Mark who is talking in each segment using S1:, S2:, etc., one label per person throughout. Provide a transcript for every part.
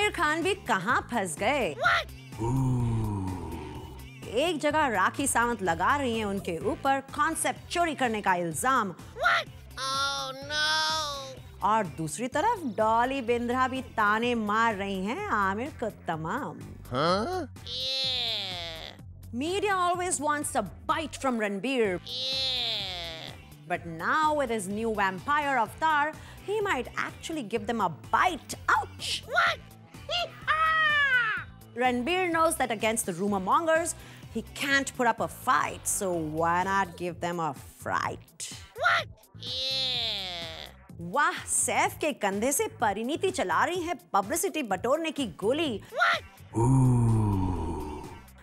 S1: आमिर खान भी कहां फंस गए। एक जगह राखी सावंत लगा रही हैं उनके ऊपर कॉन्सेप्ट चोरी करने का इल्जाम।
S2: Oh no!
S1: और दूसरी तरफ डॉली बिंद्रा भी ताने मार रही हैं आमिर को तमाम।
S2: Yeah!
S1: Media always wants a bite from Ranbir,
S2: Yeah!
S1: but now with his new vampire avatar, he might actually give them a bite. Ouch!
S2: What?
S1: Ranbir knows that against the rumor mongers, he can't put up a fight, so why not give them a fright?
S2: What? Yeah!
S1: वाह, सैफ के कंधे से परिणीति चला रही है publicity बटोरने की गोली।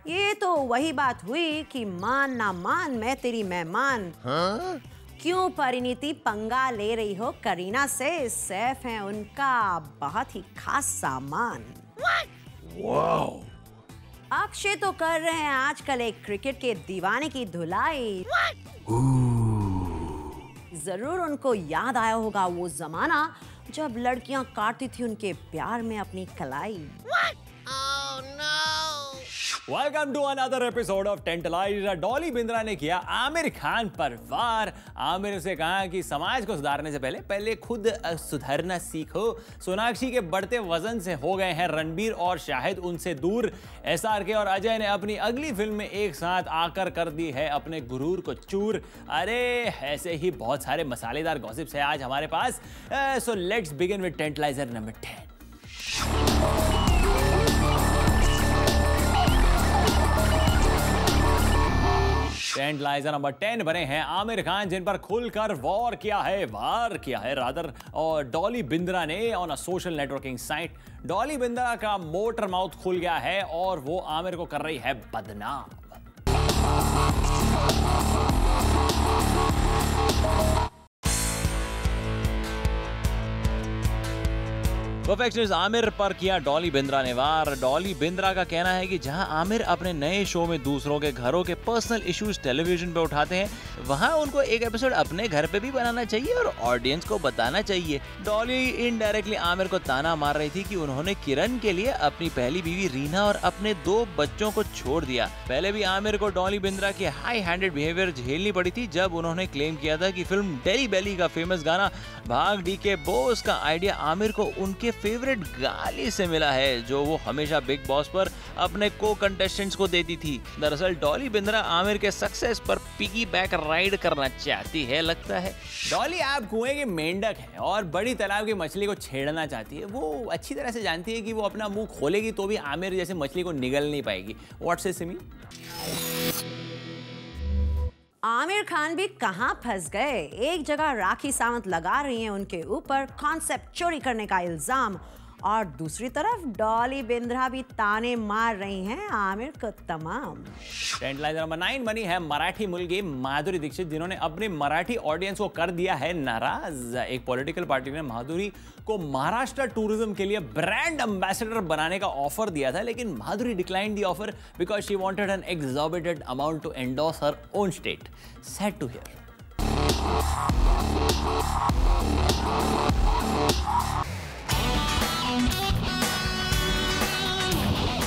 S1: ये तो वही बात हुई कि मान ना मान मैं तेरी मेहमान। क्यों परिणीति पंगा ले रही हो करीना से? सैफ है उनका बहुत ही खास सामान।
S3: वाओ!
S1: अक्षय तो कर रहे हैं आजकल एक क्रिकेट के दीवाने की धुलाई। जरूर उनको याद आया होगा वो जमाना जब लड़कियां काटती थी उनके प्यार में अपनी कलाई।
S2: Oh no!
S3: Welcome to another episode of Tantalize. Dolly Bindra ने किया आमिर खान पर वार। आमिर से कहा कि समाज को सुधारने से पहले खुद सुधरना सीखो। सोनाक्षी के बढ़ते वजन से हो गए हैं रणबीर और शाहिद उनसे दूर। SRK और अजय ने अपनी अगली फिल्म में एक साथ आकर कर दी है अपने गुरूर को चूर। अरे ऐसे ही बहुत सारे मसालेदार गॉसिप्स है आज हमारे पास। So let's begin with tantalizer number 10। Tantalizer number 10 बने हैं आमिर खान, जिन पर खुलकर वार किया है रादर और डॉली बिंद्रा ने on a social networking site. Dolly Bindra का मोटर माउथ खुल गया है और वो आमिर को कर रही है बदनाम। परफेक्शनिस्ट आमिर पर किया डॉली बिंद्रा ने वार। डॉली बिंद्रा का कहना है कि जहां आमिर अपने नए शो में दूसरों के घरों के पर्सनल इश्यूज टेलीविजन पे उठाते हैं, वहां उनको एक एपिसोड अपने घर पे भी बनाना चाहिए और ऑडियंस को बताना चाहिए। डॉली इनडायरेक्टली आमिर को ताना मार रही थी कि उन्होंने किरण के लिए अपनी पहली बीवी रीना और अपने 2 बच्चों को छोड़ दिया। पहले भी आमिर को डॉली बिंद्रा के हाई हैंडेड बिहेवियर झेलनी पड़ी थी जब उन्होंने क्लेम किया था कि फिल्म डेली बेली का फेमस गाना भाग डी के बॉस का आइडिया आमिर को उनके फेवरेट गाली से मिला है, जो वो हमेशा बिग बॉस पर अपने को कंटेस्टेंट्स को देती थी। दरअसल डॉली बिंद्रा आमिर के सक्सेस पर पिगी बैक राइड करना चाहती है लगता है। डॉली आप कुएं की मेंढक है और बड़ी तालाब की मछली को छेड़ना चाहती है। वो अच्छी तरह से जानती है कि वो अपना मुंह खोलेगी तो भी आमिर जैसे मछली को निगल नहीं पाएगी। What's it Simi?
S1: आमिर खान भी कहां फंस गए। एक जगह राखी सावंत लगा रही हैं उनके ऊपर कॉन्सेप्ट चोरी करने का इल्जाम और दूसरी तरफ डॉली बिंद्रा भी ताने मार रही हैं आमिर को तमाम।
S3: टेंटलाइजर नंबर 9 बनी है मराठी मुलगी माधुरी दीक्षित, जिन्होंने अपनी मराठी ऑडियंस को कर दिया है नाराज। एक पॉलिटिकल पार्टी ने माधुरी को महाराष्ट्र टूरिज्म के लिए ब्रांड एम्बेसडर बनाने का ऑफर दिया था, लेकिन Madhuri declined the offer because she wanted an exorbitant amount to endorse her own state. Sad to hear.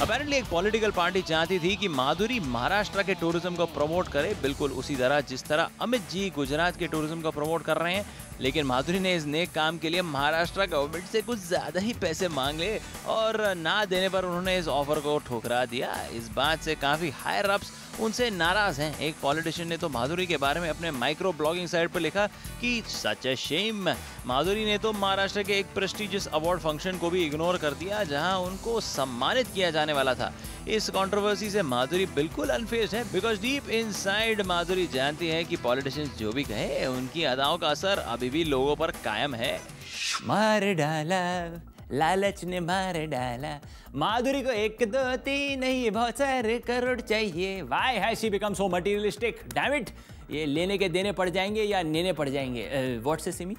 S3: Apparently एक पॉलिटिकल पार्टी चाहती थी कि माधुरी महाराष्ट्र के टूरिज्म को प्रमोट करे, बिल्कुल उसी तरह जिस तरह अमित जी गुजरात के टूरिज्म को प्रमोट कर रहे हैं। लेकिन माधुरी ने इस नेक काम के लिए महाराष्ट्र गवर्नमेंट से कुछ ज्यादा ही पैसे मांग लिए और ना देने पर उन्होंने इस ऑफर को ठुकरा दिया। इस बात से काफी हायर अप्स उनसे नाराज हैं। एक पॉलिटिशियन ने तो माधुरी के बारे में अपने माइक्रो ब्लॉगिंग साइट पर लिखा कि सच अ शेम। माधुरी ने तो महाराष्ट्र के एक प्रेस्टिजियस अवार्ड फंक्शन को भी इग्नोर कर दिया जहां उनको सम्मानित किया जाने वाला था। इस कंट्रोवर्सी से माधुरी बिल्कुल अनफेज्ड है बिकॉज डीप इनसाइड माधुरी जानती है कि पॉलिटिशियंस जो भी कहे उनकी अदाओं का असर अभी भी लोगों पर कायम है। मार डाला लालच ने मार डाला। माधुरी को 1 2 3 नहीं बहुत सारे करोड़ चाहिए। Why has she become so materialistic? Damn it! ये लेने के देने पड़ जाएंगे या नेने पड़ जाएंगे। What's this, Simi?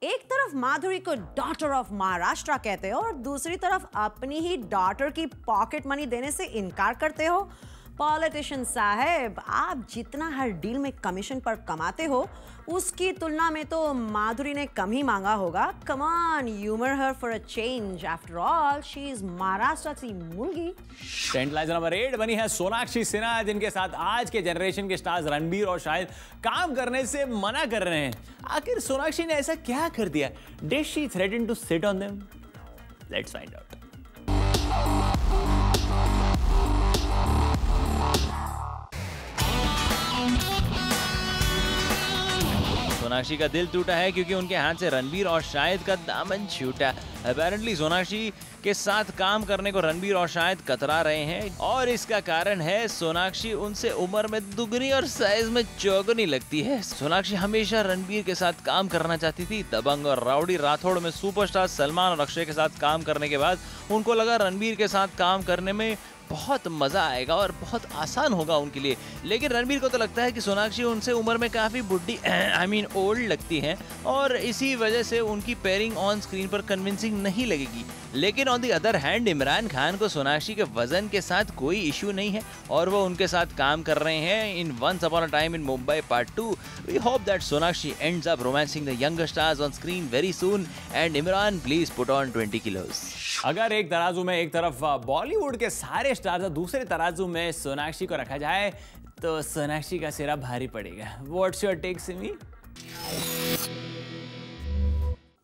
S1: एक तरफ माधुरी को डॉटर ऑफ महाराष्ट्र कहते हो और दूसरी तरफ अपनी ही डॉटर की पॉकेट मनी देने से इनकार करते हो। पॉलिटिशियन साहब, आप जितना हर डील में कमीशन पर कमाते हो उसकी तुलना में तो माधुरी ने कम ही मांगा होगा। Come on, humour her for a change, after all she is Maharashtra की मुर्गी।
S4: टेंटलाइजर नंबर 8 बनी है सोनाक्षी सिन्हा, जिनके साथ आज के जनरेशन के स्टार्स रणबीर और शाहिद काम करने से मना कर रहे हैं। आखिर सोनाक्षी ने ऐसा क्या कर दिया? Did she threaten to sit on them? Let's find out.
S3: Sonakshi का दिल टूटा है क्योंकि उनके हाथ से रणबीर और शाहिद का दामन छूटा। अपेरेंटली सोनाक्षी के साथ काम करने को रणबीर और शाहिद कतरा रहे हैं और इसका कारण है सोनाक्षी उनसे उम्र में दुगनी और साइज में चौगुनी लगती है। सोनाक्षी हमेशा रणबीर के साथ काम करना चाहती थी। दबंग और राउडी राठौड़ में सुपरस्टार सलमान और अक्षय के साथ काम करने के बाद उनको लगा रणबीर के साथ काम करने में बहुत मजा आएगा और बहुत आसान होगा उनके लिए। लेकिन रणबीर को तो लगता है कि सोनाक्षी उनसे उम्र में काफी बुढ़ी ओल्ड लगती हैं और इसी वजह से उनकी पेयरिंग ऑन स्क्रीन पर कन्विंसिंग नहीं लगेगी। लेकिन on the other hand Imran Khan को सोनाक्षी के वजन के साथ कोई इश्यू नहीं है और वो उनके साथ काम कर रहे हैं in once upon a time in Mumbai part 2। We hope that Sonakshi ends up romancing the younger stars on screen very soon and Imran please put on 20 kilos.
S4: अगर एक तराजू में एक तरफ बॉलीवुड के सारे स्टार्स और दूसरे तराजू में सोनाक्षी को रखा जाए तो सोनाक्षी का सिरा भारी पड़ेगा। What's your take Simi?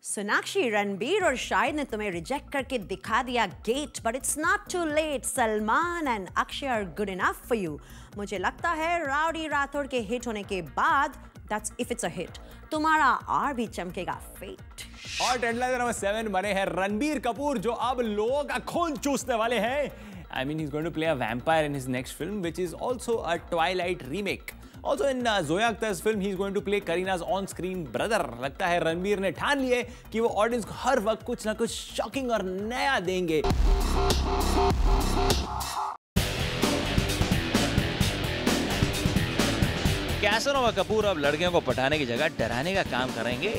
S1: Sonakshi, Ranbir और शाहिद ने तुम्हें रिजेक्ट करके दिखा दिया gate, but it's not too late. Salman and Akshay are good enough for you. मुझे लगता है राउडी राठौड़ के हिट होने के बाद, that's if it's a hit, तुम्हारा और भी चमकेगा फेट।
S4: और टेंटलाइजर नंबर 7 बने हैं रणबीर कपूर, जो अब लोगों का खून चूसने वाले हैं। I mean, he's going to play a vampire in his next film, which is also a Twilight remake. Also in Zoya Akhtar's film, he's going to play Kareena's on-screen brother. लगता है रणबीर ने ठान लिए कि वो ऑडियंस को हर वक्त कुछ ना कुछ शॉकिंग और नया देंगे।
S3: कैसनोवा कपूर अब लड़कियों को पटाने की जगह डराने का काम करेंगे।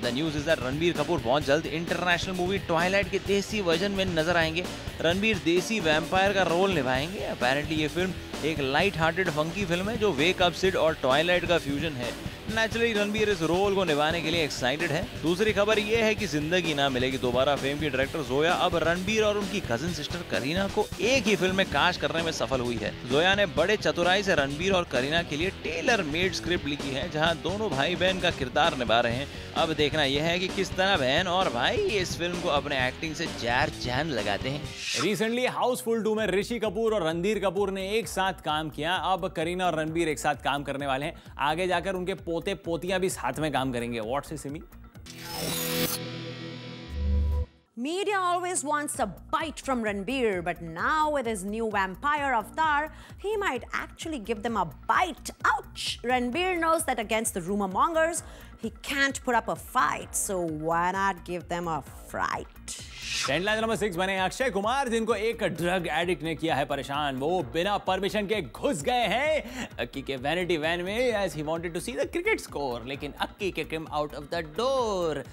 S3: The news is that Ranbir Kapoor बहुत जल्द इंटरनेशनल मूवी ट्वाइलाइट के देसी वर्जन में नजर आएंगे। रणबीर देसी वैम्पायर का रोल निभाएंगे। अपेरेंटली ये फिल्म एक लाइट हार्टेड फंकी फिल्म है जो वेक अप सिड और ट्वाइलाइट का फ्यूजन है। नेचुरली रणबीर इस रोल को निभाने के लिए एक्साइटेड है। दूसरी खबर ये है कि जिंदगी ना मिलेगी दोबारा फेम की डायरेक्टर जोया अब रणबीर और उनकी कजिन सिस्टर करीना को एक ही फिल्म में कास्ट करने में सफल हुई है। जोया ने बड़े चतुराई से रणबीर और करीना के लिए टेलर मेड स्क्रिप्ट लिखी है जहां दोनों भाई बहन का किरदार निभा रहे हैं। अब देखना यह है कि किस तरह बहन और भाई इस फिल्म को अपने एक्टिंग से चार चांद लगाते हैं।
S4: रिसेंटली हाउसफुल 2 में ऋषि कपूर और रणधीर कपूर ने एक साथ काम किया। अब करीना और रणबीर एक साथ काम करने वाले हैं। आगे जाकर उनके पोते पोतियां भी साथ में काम करेंगे। What's it Simi?
S1: Media always wants a bite from Ranbir, but now with his new vampire avatar, he might actually give them a bite. Ouch! Ranbir knows that against the rumor mongers, he can't put up a fight, so why not give them a fright?
S4: Tantalizer number 6 बने अक्षय कुमार, जिनको एक drug addict ने किया है परेशान। वो बिना permission के घुस गए हैं अक्की के वैनिटी वैन में as he wanted to see the cricket score, लेकिन अक्की kicked him out of the door.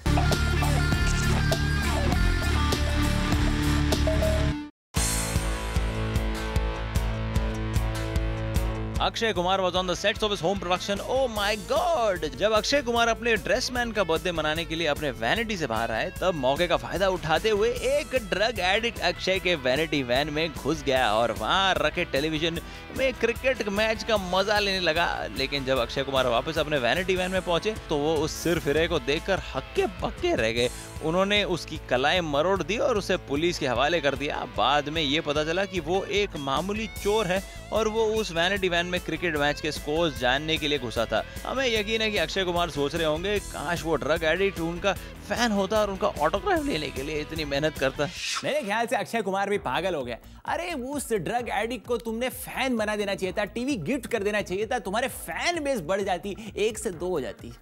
S3: Akshay Kumar was on the sets of his home production. Oh my God! जब अक्षय कुमार अपने ड्रेसमैन का बर्थडे मनाने के लिए अपने वैनिटी से बाहर आए, तब मौके का फायदा उठाते हुए एक ड्रग एडिक्ट अक्षय के वैनिटी वैन में घुस गया और वहां रखे टेलीविजन में क्रिकेट मैच का मजा लेने लगा। लेकिन जब अक्षय कुमार वापस अपने वैनिटी वैन में पहुंचे तो वो उस सिरफिरे को देखकर हक्के बक्के रह गए। उन्होंने उसकी कलाई मरोड़ दी और उसे पुलिस के हवाले कर दिया। बाद में ये पता चला कि वो एक मामूली चोर है और वो उस वैनिटी वैन में क्रिकेट मैच के स्कोर्स जानने के लिए घुसा था। हमें यकीन है कि अक्षय कुमार सोच रहे होंगे काश वो ड्रग एडिक्ट उनका फैन होता और उनका ऑटोग्राफ लेने के लिए इतनी मेहनत करता।
S4: मेरे ख्याल से अक्षय कुमार भी पागल हो गया। अरे उस ड्रग एडिक्ट को तुमने फैन बना देना चाहिए था, टीवी गिफ्ट कर देना चाहिए था, तुम्हारे फैन बेस बढ़ जाती, 1 से 2 हो जाती।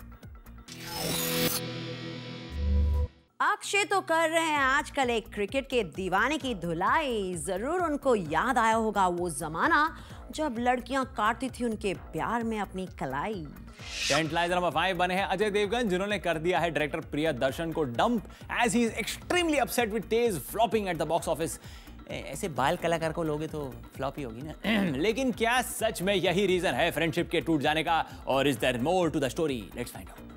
S1: अक्षय तो कर रहे हैं आजकल एक क्रिकेट के दीवाने की धुलाई। जरूर उनको याद आया होगा वो जमाना जब लड़कियां काटती थी उनके प्यार में अपनी कलाई।
S4: टेंटलाइजर नंबर 5 बने हैं अजय देवगन, जिन्होंने कर दिया है डायरेक्टर प्रियदर्शन को dump as he is extremely upset with Tez flopping at the box office. ऐसे बाल कलाकार को लोगे तो फ्लॉप ही होगी ना। लेकिन क्या सच में यही रीजन है फ्रेंडशिप के टूट जाने का, और is there more to the story? Let's find out.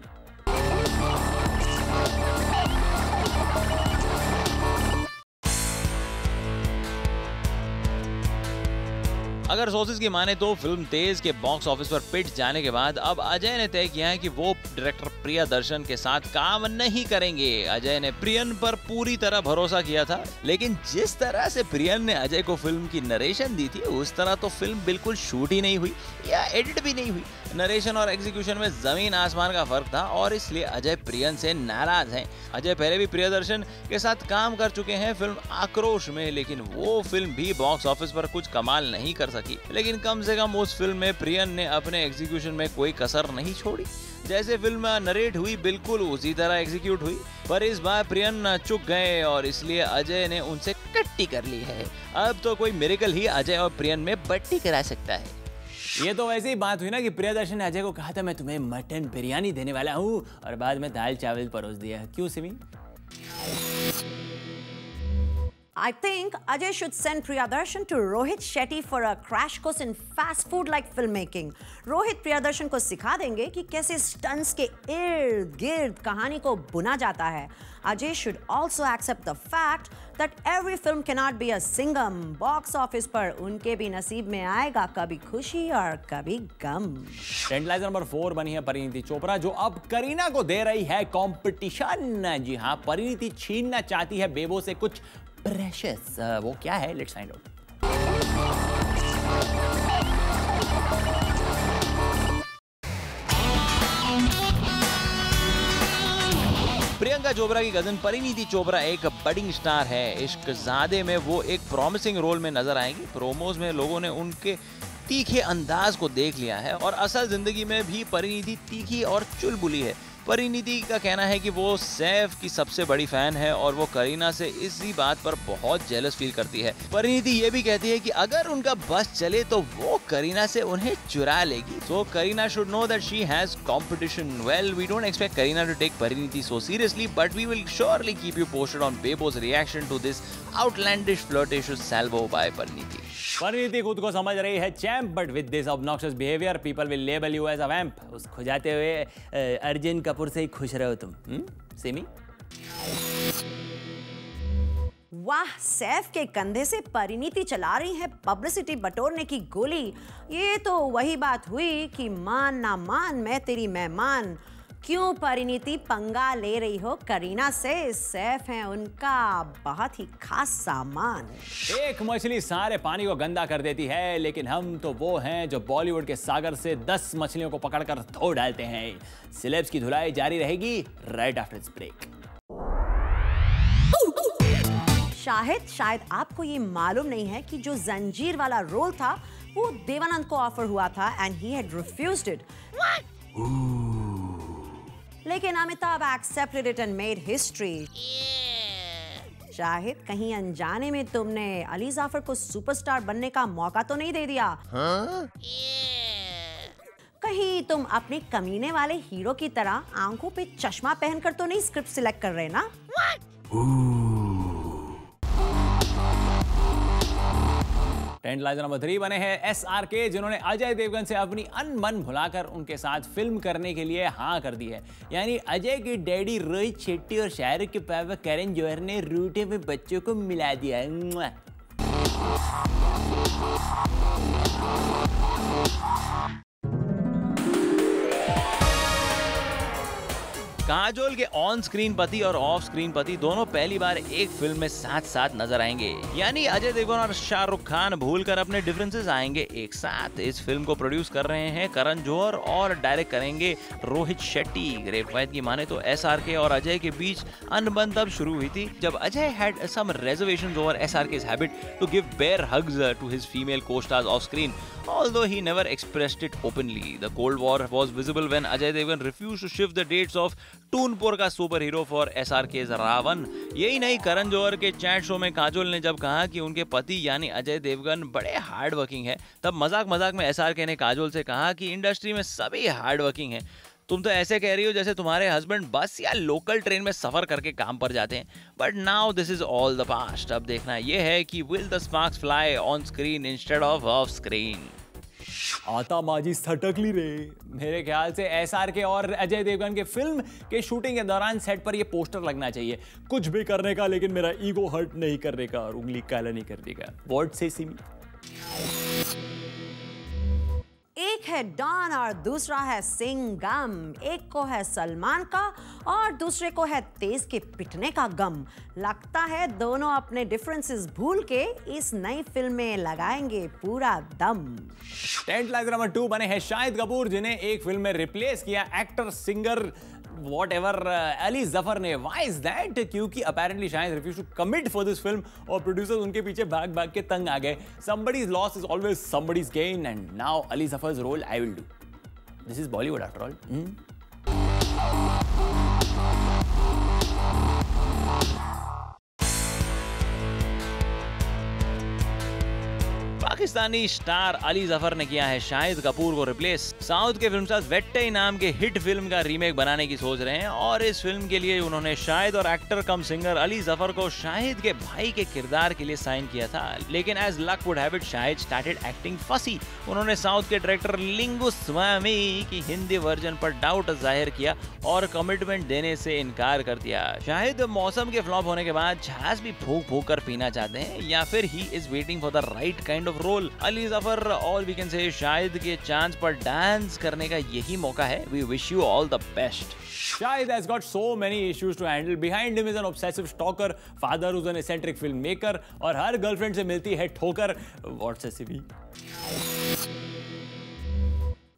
S3: अगर सोर्सेज की माने तो फिल्म तेज के बॉक्स ऑफिस पर पिट जाने के बाद अब अजय ने तय किया है कि वो डायरेक्टर प्रियदर्शन के साथ काम नहीं करेंगे। अजय ने प्रियन पर पूरी तरह भरोसा किया था, लेकिन जिस तरह से प्रियन ने अजय को फिल्म की नरेशन दी थी उस तरह तो फिल्म बिल्कुल शूट ही नहीं हुई या एडिट भी नहीं हुई। नरेशन और एग्जीक्यूशन में जमीन आसमान का फर्क था और इसलिए अजय प्रियन से नाराज हैं। अजय पहले भी प्रियदर्शन के साथ काम कर चुके हैं फिल्म आक्रोश में, लेकिन वो फिल्म भी बॉक्स ऑफिस पर कुछ कमाल नहीं कर सकी। लेकिन कम से कम उस फिल्म में प्रियन ने अपने एग्जीक्यूशन में कोई कसर नहीं छोड़ी। जैसे फिल्म नरेट हुई बिल्कुल उसी तरह एग्जीक्यूट हुई, पर इस बार प्रियन चुक गए और इसलिए अजय ने उनसे कट्टी कर ली है। अब तो कोई मिरेकल ही अजय और प्रियन में बट्टी करा सकता है।
S4: ये तो वैसे ही बात हुई ना कि प्रियदर्शन ने अजय को कहा था मैं तुम्हें मटन बिरयानी देने वाला हूँ, और बाद में दाल चावल परोस दिया। क्यों Simi?
S1: I think Ajay should send Priyadarshan to Rohit Shetty for a crash course in fast food like filmmaking. Rohit Priyadarshan को सिखा देंगे कि कैसे स्टंट्स के इर्द गिर्द कहानी को बुना जाता है। Ajay should also accept the fact that every film cannot be a singam. Box office पर उनके भी नसीब में आएगा कभी खुशी और कभी गम।
S4: ट्रेंडलाइजर नंबर 4 बनी है परिणीति चोपड़ा, जो अब करीना को दे रही है कंपटीशन। जी हाँ, परिणीति छीनना चाहती है बेबो से कुछ प्रेशियस। वो क्या है? Let's find out.
S3: Priyanka Chopra की कजन परिणीति चोपड़ा एक बडिंग स्टार है। इश्कज़ादे में वो एक प्रॉमिसिंग रोल में नजर आएंगी। प्रोमोज में लोगों ने उनके तीखे अंदाज को देख लिया है और असल जिंदगी में भी परिणीति तीखी और चुलबुली है। परिणीति का कहना है कि वो सैफ की सबसे बड़ी फैन है और वो करीना से इसी बात पर बहुत जेलस फील करती है। परिणीति ये भी कहती है कि अगर उनका बस चले तो वो करीना से उन्हें चुरा लेगी। So Kareena should know that she has competition. Well, we don't expect Kareena to take Pariniti so seriously, but we will surely keep you posted on Bebo's reaction to this outlandish flirtatious salvo by Pariniti.
S4: Parineeti खुद को समझ रही है champ, but with this obnoxious behaviour people will label you as a vamp. उस खुजाते हुए अर्जुन कपूर से ही खुश रहो तुम। सिमी?
S1: वाह, सैफ के कंधे से परिणीति चला रही है पब्लिसिटी बटोरने की गोली। ये तो वही बात हुई कि मान ना मान मैं तेरी मेहमान। क्यों परिणीति पंगा ले रही हो करीना से? सैफ है उनका बहुत ही खास सामान।
S4: एक मछली सारे पानी को गंदा कर देती है, लेकिन हम तो वो हैं जो बॉलीवुड के सागर से 10 मछलियों को पकड़कर धो डालते हैं। सिलेब्स की धुलाई जारी रहेगी राइट आफ्टर दिस ब्रेक।
S1: शायद आपको ये मालूम नहीं है कि जो जंजीर वाला रोल था वो देवानंद को ऑफर हुआ था and he had refused it. लेकिन Amitabh accepted it and made history. Shahid, कहीं अनजाने में तुमने अली जाफर को सुपरस्टार बनने का मौका तो नहीं दे दिया? कहीं तुम अपने कमीने वाले हीरो की तरह आंखों पे चश्मा पहनकर तो नहीं स्क्रिप्ट सिलेक्ट कर रहे ना?
S4: ट्रेंडलाइजर नंबर 3 बने हैं SRK, जिन्होंने अजय देवगन से अपनी अनबन भुलाकर उनके साथ फिल्म करने के लिए हाँ कर दी है। यानी अजय के डैडी रोहित शेट्टी और शाहरुख के पापा करण जौहर ने रूठे में बच्चों को मिला दिया।
S3: काजोल के ऑन स्क्रीन पति और ऑफ स्क्रीन पति दोनों पहली बार एक फिल्म में साथ साथ नजर आएंगे। यानी अजय देवगन और शाहरुख खान भूलकर अपने डिफरेंसेस आएंगे एक साथ। इस फिल्म को प्रोड्यूस कर रहे हैं करण जौहर और डायरेक्ट करेंगे रोहित शेट्टी। ग्रेपवाइट की माने तो SRK और अजय के बीच अनबन तब शुरू हुई थी जब Ajay had some reservations over SRK's habit to give bear hugs to his female co-stars off screen, although he never expressed it openly. The Cold War was visible when Ajay Devgan refused to shift the dates of टूनपुर का super hero for SRK's Ravan. यही नहीं, करण जौहर के chat show में काजोल ने जब कहा कि उनके पति यानी अजय देवगन बड़े हार्ड वर्किंग है, तब मजाक मजाक में SRK ने काजोल से कहा कि इंडस्ट्री में सभी हार्ड वर्किंग है। तुम तो ऐसे कह रही हो जैसे तुम्हारे हस्बैंड बस या लोकल ट्रेन में सफर करके काम पर जाते हैं। But now this is all the past. अब देखना यह है कि will the sparks fly on screen instead of screen.
S4: आता माजी सटकली रे। मेरे ख्याल से SRK और अजय देवगन के फिल्म के शूटिंग के दौरान सेट पर ये पोस्टर लगना चाहिए, कुछ भी करने का लेकिन मेरा ईगो हर्ट नहीं करने का और उंगली काला नहीं करने का। व्हाट से सिमी।
S1: एक है डॉन और दूसरा है सिंघम। एक को है सलमान का और दूसरे को है तेज के पिटने का गम। लगता है दोनों अपने डिफरेंसेस भूल के इस नई फिल्म में लगाएंगे पूरा दम।
S4: टेंटलाइजर नंबर 2 बने हैं शाहिद कपूर, जिन्हें एक फिल्म में रिप्लेस किया actor singer whatever Ali Zafar ने। Why is that? क्योंकि apparently Shahid refused to commit for this film और प्रोड्यूसर्स उनके पीछे भाग भाग के तंग आ गए। Somebody's loss is always somebody's gain and now Ali Zafar's role I will do. This is Bollywood after all.
S3: Pakistani star Ali Zafar ने किया है शाहिद कपूर को रिप्लेस। साउथ के फिल्मसाज वेट्टे नाम के हिट फिल्म का रीमेक बनाने की सोच रहे हैं और इस फिल्म के लिए उन्होंने शाहिद और एक्टर कम सिंगर अली जफर को शाहिद के भाई के किरदार के लिए साइन किया था। लेकिन as luck would have it Shahid started acting fussy. उन्होंने साउथ के डायरेक्टर लिंगुस्वामी की हिंदी वर्जन पर डाउट जाहिर किया और कमिटमेंट देने से इनकार कर दिया। शाहिद मौसम के फ्लॉप होने के बाद छाछ भी फूक फूक कर पीना चाहते हैं या फिर he is waiting for the right kind of role. Ali Zafar all we can say Shahid के चांस पर डांस करने का यही मौका है। We wish you all the best.
S4: Shahid has got so many issues to handle. Behind him is an obsessive stalker, father who's an eccentric filmmaker और हर girlfriend से मिलती है ठोकर। What's a CV?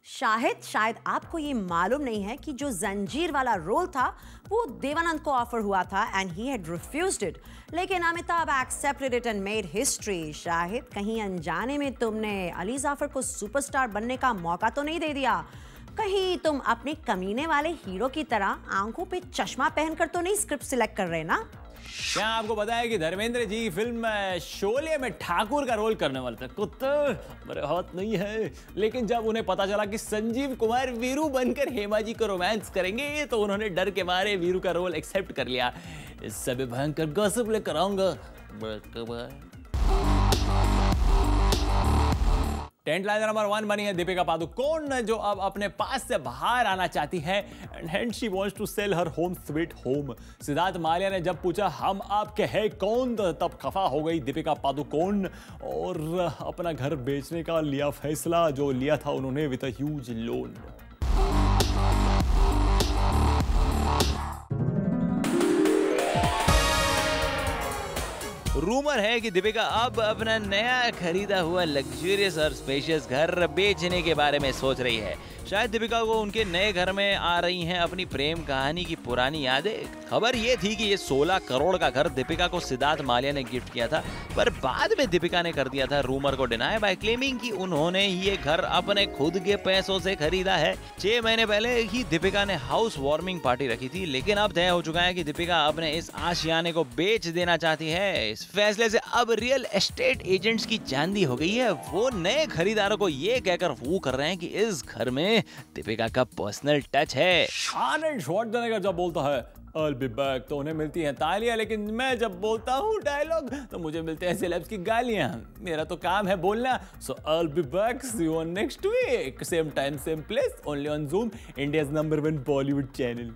S1: शायद आपको ये मालूम नहीं है कि जो जंजीर वाला रोल था वो देवानंद को ऑफर हुआ था and he had refused it, लेकिन Amitabh accepted it and made history. Shahid कहीं अनजाने में तुमने अली जाफर को सुपरस्टार बनने का मौका तो नहीं दे दिया? कहीं तुम अपने कमीने वाले हीरो की तरह आंखों पे चश्मा पहनकर तो नहीं स्क्रिप्ट सिलेक्ट कर रहे ना?
S4: क्या आपको पता है कि धर्मेंद्र जी फिल्म शोले में ठाकुर का रोल करने वाले थे? कुत्ते मेरे हाथ नहीं है। लेकिन जब उन्हें पता चला कि संजीव कुमार वीरू बनकर हेमा जी को रोमांस करेंगे तो उन्होंने डर के मारे वीरू का रोल एक्सेप्ट कर लिया। इस सब भयंकर गॉसिप लेकर आऊंगा। टेंटलाइजर नंबर 1 बनी है दीपिका पादुकोण, जो अब अपने पास से बाहर आना चाहती है and she wants to sell her home sweet home. Siddharth Malya ने जब पूछा हम आपके हैं कौन, तब खफा हो गई दीपिका पादुकोण और अपना घर बेचने का लिया फैसला, जो लिया था उन्होंने with a huge loan.
S3: Rumour है कि दीपिका अब अपना नया खरीदा हुआ लग्जरियस और स्पेशियस घर बेचने के बारे में सोच रही है। शायद दीपिका को उनके नए घर में आ रही हैं अपनी प्रेम कहानी की पुरानी यादें। खबर ये थी कि ये 16 करोड़ का घर दीपिका को सिद्धार्थ मालिया ने गिफ्ट किया था, पर बाद में दीपिका ने कर दिया था रूमर को डिनाई बाय क्लेमिंग कि उन्होंने ये घर अपने खुद के पैसों से खरीदा है। 6 महीने पहले ही दीपिका ने हाउस वार्मिंग पार्टी रखी थी, लेकिन अब तय हो चुका है कि दीपिका अपने इस आशियाने को बेच देना चाहती है। इस फैसले से अब रियल एस्टेट एजेंट्स की चांदी हो गई है। वो नए खरीदारों को ये कहकर वो कर रहे हैं कि इस घर में दीपिका का पर्सनल टच है।
S4: आर्नल्ड श्वार्ज़नेगर जब बोलता है I'll be back तो उन्हें मिलती हैं तालियां, लेकिन मैं जब बोलता हूँ डायलॉग तो मुझे मिलते हैं सेलेब्स की गालियां। मेरा तो काम है बोलना। So I'll be back, see you on next week, same time same place, only on Zoom, India's #1 Bollywood channel।